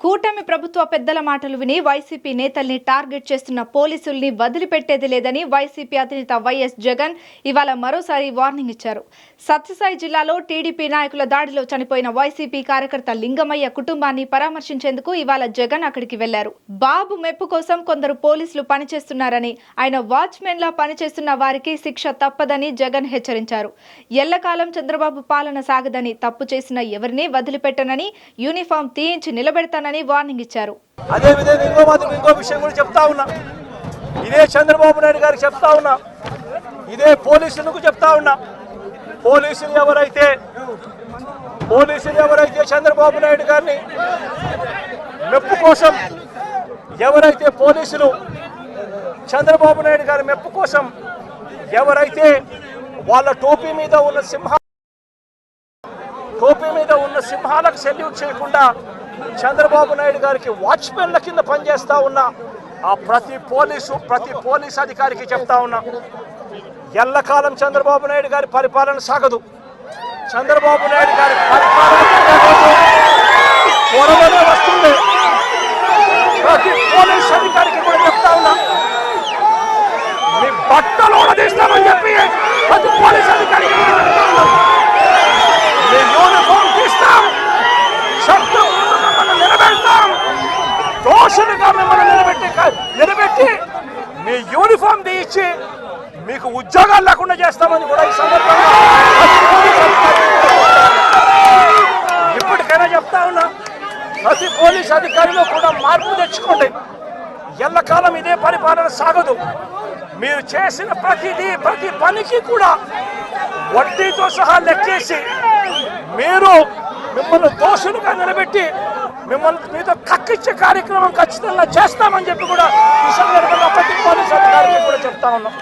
కూటమి ప్రభుత్వ పెద్దల మాటలు విని వైసీపీ నేతల్ని టార్గెట్ చేస్తున్న పోలీసుల్ని వదిలిపెట్టేది లేదని వైసీపీ అధినేత వైఎస్ జగన్ ఇవాళ మరోసారి వార్నింగ్ ఇచ్చారు. సత్యసాయి జిల్లాలో టీడీపీ నాయకుల దాడిలో చనిపోయిన వైసీపీ కార్యకర్త లింగమయ్య కుటుంబాన్ని పరామర్శించేందుకు ఇవాళ జగన్ అక్కడికి వెళ్లారు. బాబు మెప్పు కోసం కొందరు పోలీసులు పనిచేస్తున్నారని, ఆయన వాచ్మెన్ లా పనిచేస్తున్న వారికి శిక్ష తప్పదని జగన్ హెచ్చరించారు. ఎల్లకాలం చంద్రబాబు పాలన సాగదని, తప్పు చేసిన ఎవరిని వదిలిపెట్టనని, యూనిఫామ్ తీయించి నిలబెడతానని వార్నింగ్ ఇచ్చారు. అదే విధంగా ఇంకో విషయం కూడా చెప్తా ఉన్నా, ఇదే చంద్రబాబు నాయుడు గారికి చెప్తా ఉన్నా, ఇదే పోలీసులకు చెప్తా ఉన్నా. పోలీసులు ఎవరైతే చంద్రబాబు నాయుడు గారిని మెప్పు కోసం, ఎవరైతే పోలీసులు చంద్రబాబు నాయుడు గారి మెప్పు కోసం ఎవరైతే వాళ్ళ టోపీ మీద ఉన్న సింహాలకు సెల్యూట్ చేయకుండా చంద్రబాబు నాయుడు గారికి వాచ్మెన్ల కింద పనిచేస్తా ఉన్న ఆ ప్రతి పోలీస్ అధికారికి చెప్తా ఉన్నా, ఎల్లకాలం చంద్రబాబు నాయుడు గారి పరిపాలన సాగదు. చంద్రబాబు నాయుడు గారి పరిపాలన త్వరలోనే వస్తుంది. ప్రతి పోలీస్ అధికారికి కూడా చెప్తా ఉన్నా, మీ బట్టలు ఓడదీస్తామని చెప్పి ప్రతి పోలీస్ అధికారికి మీ యూనిఫామ్ తీస్తాం, చట్టం నిలబెడతాం, దోషులుగా మిమ్మల్ని నిలబెట్టి మీ యూనిఫామ్ తీయించి మీకు ఉద్యోగాలు లేకుండా చేస్తామని కూడా ఈ సందర్భంగా ఇప్పటికైనా చెప్తా ఉన్నా, ప్రతి పోలీస్ అధికారిలో కూడా మార్పు తెచ్చుకోండి. ఎల్లకాలం ఇదే పరిపాలన సాగదు. మీరు చేసిన ప్రతి పనికి కూడా వడ్డీతో సహా లెక్కేసి మిమ్మల్ని దోషులుగా నిలబెట్టి మీతో కక్కిచ్చే కార్యక్రమం ఖచ్చితంగా చేస్తామని చెప్పి కూడా ఈ సందర్భంగా ప్రతి పోలీసు అధికారికి కూడా చెప్తా ఉన్నాం.